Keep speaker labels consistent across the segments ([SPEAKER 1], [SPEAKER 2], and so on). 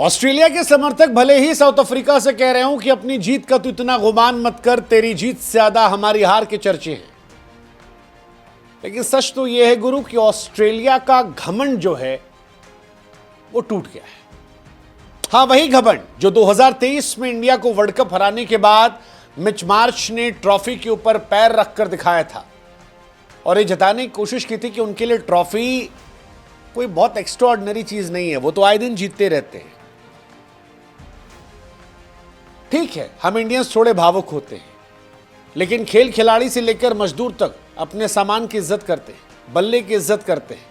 [SPEAKER 1] Australia के समर्थक भले ही साउथ अफ्रीका से कह रहे हो कि अपनी जीत का तू इतना गुमान मत कर, तेरी जीत से ज्यादा हमारी हार के चर्चे हैं, लेकिन सच तो यह है गुरु कि ऑस्ट्रेलिया का घमंड जो है वो टूट गया है। हां, वही घमंड जो 2023 में इंडिया को वर्ल्ड कप हराने के बाद मिच मार्श ने ट्रॉफी के ऊपर पैर रखकर दिखाया था और ये जताने की कोशिश की थी कि उनके लिए ट्रॉफी कोई बहुत एक्स्ट्राऑर्डिनरी चीज नहीं है, वो तो आए दिन जीतते रहते हैं। ठीक है, हम इंडियंस थोड़े भावुक होते हैं, लेकिन खेल खिलाड़ी से लेकर मजदूर तक अपने सामान की इज्जत करते हैं, बल्ले की इज्जत करते हैं,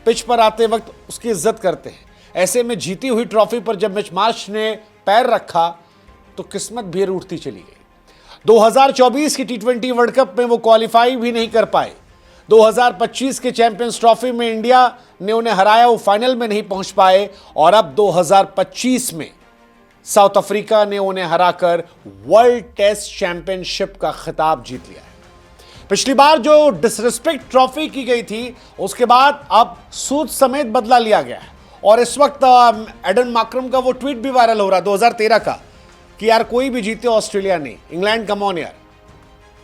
[SPEAKER 1] पिच पर आते वक्त उसकी इज्जत करते हैं। ऐसे में जीती हुई ट्रॉफी पर जब मिच मार्श ने पैर रखा तो किस्मत भी रूठती चली गई। 2024 की T20 वर्ल्ड कप में वो क्वालिफाई भी नहीं कर पाए। 2025 के चैंपियंस ट्रॉफी में इंडिया ने उन्हें हराया, वो फाइनल में नहीं पहुंच पाए और अब 2025 में साउथ अफ्रीका ने उन्हें हराकर वर्ल्ड टेस्ट चैंपियनशिप का खिताब जीत लिया है। पिछली बार जो डिसरिस्पेक्ट ट्रॉफी की गई थी, उसके बाद अब सूद समेत बदला लिया गया है और इस वक्त एडन मार्क्रम का वो ट्वीट भी वायरल हो रहा है 2013 का कि यार कोई भी जीते ऑस्ट्रेलिया नहीं, इंग्लैंड कम ऑन यार,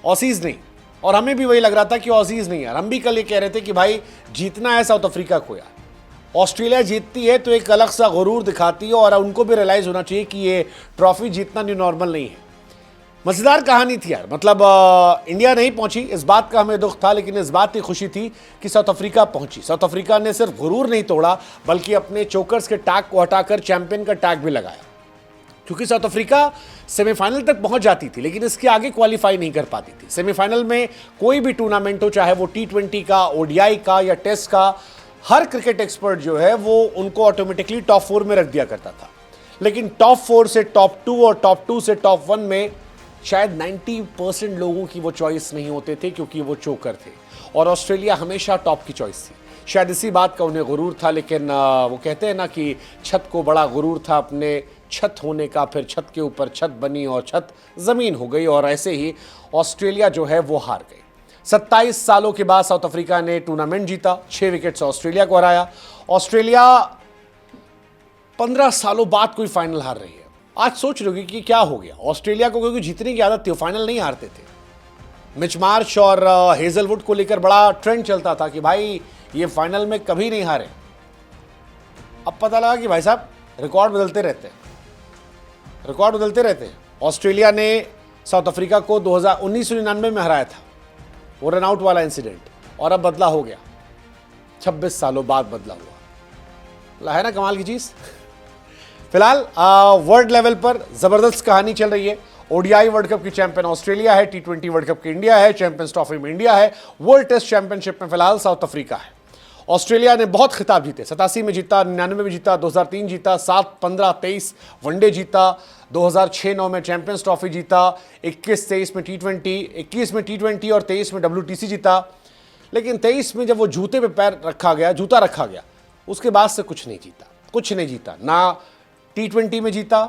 [SPEAKER 1] ऑसीज नहीं। और हमें भी वही लग रहा था कि ऑसीज नहीं यार, हम भी कल ये कह रहे थे कि भाई जीतना है साउथ अफ्रीका को यार। ऑस्ट्रेलिया जीतती है तो एक अलग सा गुरूर दिखाती है और उनको भी रियलाइज होना चाहिए कि ये ट्रॉफी जीतना न्यू नॉर्मल नहीं है। मजेदार कहानी थी यार, मतलब इंडिया नहीं पहुंची, इस बात का हमें दुख था, लेकिन इस बात की खुशी थी कि साउथ अफ्रीका पहुंची। साउथ अफ्रीका ने सिर्फ गुरूर नहीं तोड़ा, बल्कि अपने चोकर्स के टैग को हटाकर चैंपियन का टैग भी लगाया, क्योंकि साउथ अफ्रीका सेमीफाइनल तक पहुंच जाती थी लेकिन इसके आगे क्वालिफाई नहीं कर पाती थी। सेमीफाइनल में कोई भी टूर्नामेंट हो, चाहे वो T20 का, ODI का या टेस्ट का, हर क्रिकेट एक्सपर्ट जो है वो उनको ऑटोमेटिकली टॉप 4 में रख दिया करता था। लेकिन टॉप 4 से टॉप 2 और टॉप 2 से टॉप 1 में शायद 90% लोगों की वो चॉइस नहीं होते थे, क्योंकि वो चोकर थे और ऑस्ट्रेलिया हमेशा टॉप की चॉइस थी। शायद इसी बात का उन्हें गुरूर था, लेकिन वो कहते हैं ना कि छत को बड़ा गुरूर था अपने छत होने का, फिर छत के ऊपर छत बनी और छत जमीन हो गई और ऐसे ही ऑस्ट्रेलिया जो है वो हार गई। 27 सालों के बाद साउथ अफ्रीका ने टूर्नामेंट जीता, 6 विकेट से ऑस्ट्रेलिया को हराया। ऑस्ट्रेलिया 15 सालों बाद कोई फाइनल हार रही है। आज सोच रहे होगी कि क्या हो गया ऑस्ट्रेलिया को, क्योंकि जीतने की आदत थी, फाइनल नहीं हारते थे। मिच मार्श और हेजलवुड को लेकर बड़ा ट्रेंड चलता था कि भाई ये फाइनल में कभी नहीं हारे। अब पता लगा कि भाई साहब रिकॉर्ड बदलते रहते हैं, रिकॉर्ड बदलते रहते हैं। ऑस्ट्रेलिया ने साउथ अफ्रीका को 1999 में हराया था, वो रनआउट वाला इंसिडेंट, और अब बदला हो गया, 26 सालों बाद बदला हुआ है ना, कमाल की चीज। फिलहाल वर्ल्ड लेवल पर जबरदस्त कहानी चल रही है। ODI वर्ल्ड कप की चैंपियन ऑस्ट्रेलिया है, T20 वर्ल्ड कप की इंडिया है, चैंपियंस ट्रॉफी में इंडिया है, वर्ल्ड टेस्ट चैंपियनशिप में फिलहाल साउथ अफ्रीका है। ऑस्ट्रेलिया ने बहुत खिताब जीते, 87 में जीता, 99 में जीता, 2003 जीता, 7, 15, 23 वनडे जीता, 2006-09 में चैंपियंस ट्रॉफी जीता, 21-23 में T20, 21 में T20 और 23 में WTC जीता। लेकिन 23 में जब वो जूते पे पैर रखा गया, जूता रखा गया, उसके बाद से कुछ नहीं जीता, कुछ नहीं जीता। ना T20 में जीता,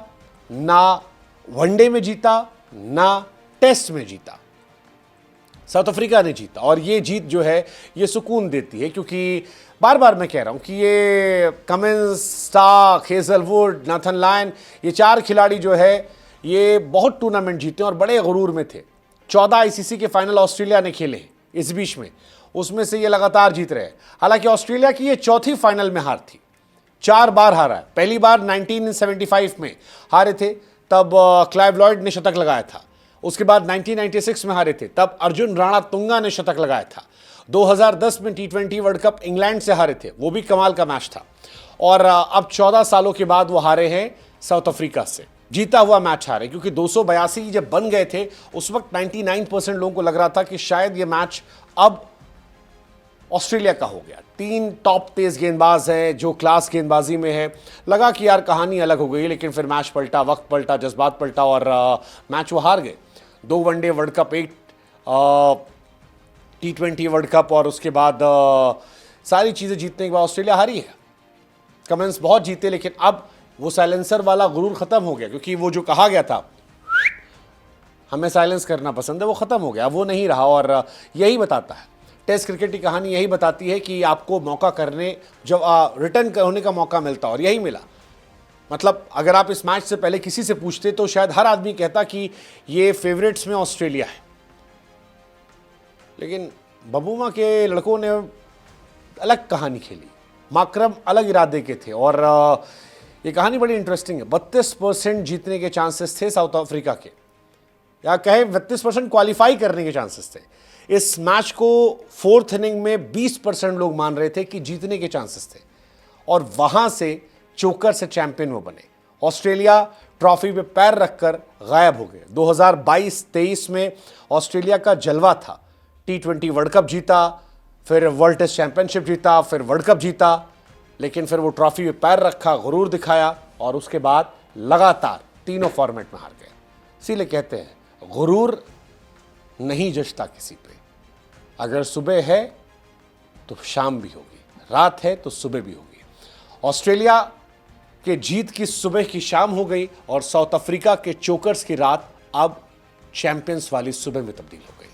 [SPEAKER 1] ना वनडे में जीता, ना टेस्ट में जीता, साउथ अफ्रीका ने जीता। और ये जीत जो है ये सुकून देती है, क्योंकि बार बार मैं कह रहा हूं कि ये Cummins, Starc, Hazlewood, Nathan Lyon, ये 4 खिलाड़ी जो है ये बहुत टूर्नामेंट जीते और बड़े गुरूर में थे। 14 ICC के फाइनल ऑस्ट्रेलिया ने खेले इस बीच में, उसमें से ये लगातार जीत रहे। हालांकि ऑस्ट्रेलिया की ये चौथी फाइनल में हार थी, 4 बार हारा है। पहली बार 1975 में हारे थे, तब क्लाइव लॉयड ने शतक लगाया था। उसके बाद 1996 में हारे थे, तब अर्जुन राणा तुंगा ने शतक लगाया था। 2010 में T20 वर्ल्ड कप इंग्लैंड से हारे थे, वो भी कमाल का मैच था। और अब 14 सालों के बाद वो हारे हैं साउथ अफ्रीका से, जीता हुआ मैच हारे, क्योंकि 282 जब बन गए थे उस वक्त 99% लोगों को लग रहा था कि शायद ये मैच अब ऑस्ट्रेलिया का हो गया। 3 टॉप तेज गेंदबाज हैं जो क्लास गेंदबाजी में है, लगा कि यार कहानी अलग हो गई, लेकिन फिर मैच पलटा, वक्त पलटा, जज्बात पलटा और मैच वो हार गए। 2 one day world cup, 1 T20 world cup और उसके बाद सारी चीज़ें जीतने के बाद ऑस्ट्रेलिया हारी है। कमेंस बहुत जीते, लेकिन अब वो साइलेंसर वाला गुरूर ख़त्म हो गया, क्योंकि वो जो कहा गया था हमें साइलेंस करना पसंद है, वो ख़त्म हो गया, वो नहीं रहा। और यही बताता है टेस्ट क्रिकेट की कहानी, यही बताती है कि आपको मौका करने, जब रिटर्न होने का मौका मिलता, और यही मिला। मतलब अगर आप इस मैच से पहले किसी से पूछते तो शायद हर आदमी कहता कि ये फेवरेट्स में ऑस्ट्रेलिया है, लेकिन बबूमा के लड़कों ने अलग कहानी खेली। माकरम अलग इरादे के थे और ये कहानी बड़ी इंटरेस्टिंग है। 32% जीतने के चांसेस थे साउथ अफ्रीका के, या कहे 32% क्वालिफाई करने के चांसेस थे। इस मैच को फोर्थ इनिंग में 20% लोग मान रहे थे कि जीतने के चांसेस थे, और वहां से चोकर से चैंपियन वो बने। ऑस्ट्रेलिया ट्रॉफी पे पैर रखकर गायब हो गए। 2022-23 में ऑस्ट्रेलिया का जलवा था। T20 वर्ल्ड कप जीता, फिर वर्ल्ड टेस्ट चैंपियनशिप जीता, फिर वर्ल्ड कप जीता, लेकिन फिर वो ट्रॉफी पे पैर रखा, गुरूर दिखाया, और उसके बाद लगातार तीनों फॉर्मेट में हार गए। इसीलिए कहते हैं गुरूर नहीं जचता किसी पे। अगर सुबह है तो शाम भी होगी, रात है तो सुबह भी होगी। ऑस्ट्रेलिया के जीत की सुबह की शाम हो गई और साउथ अफ्रीका के चोकर्स की रात अब चैंपियंस वाली सुबह में तब्दील हो गई।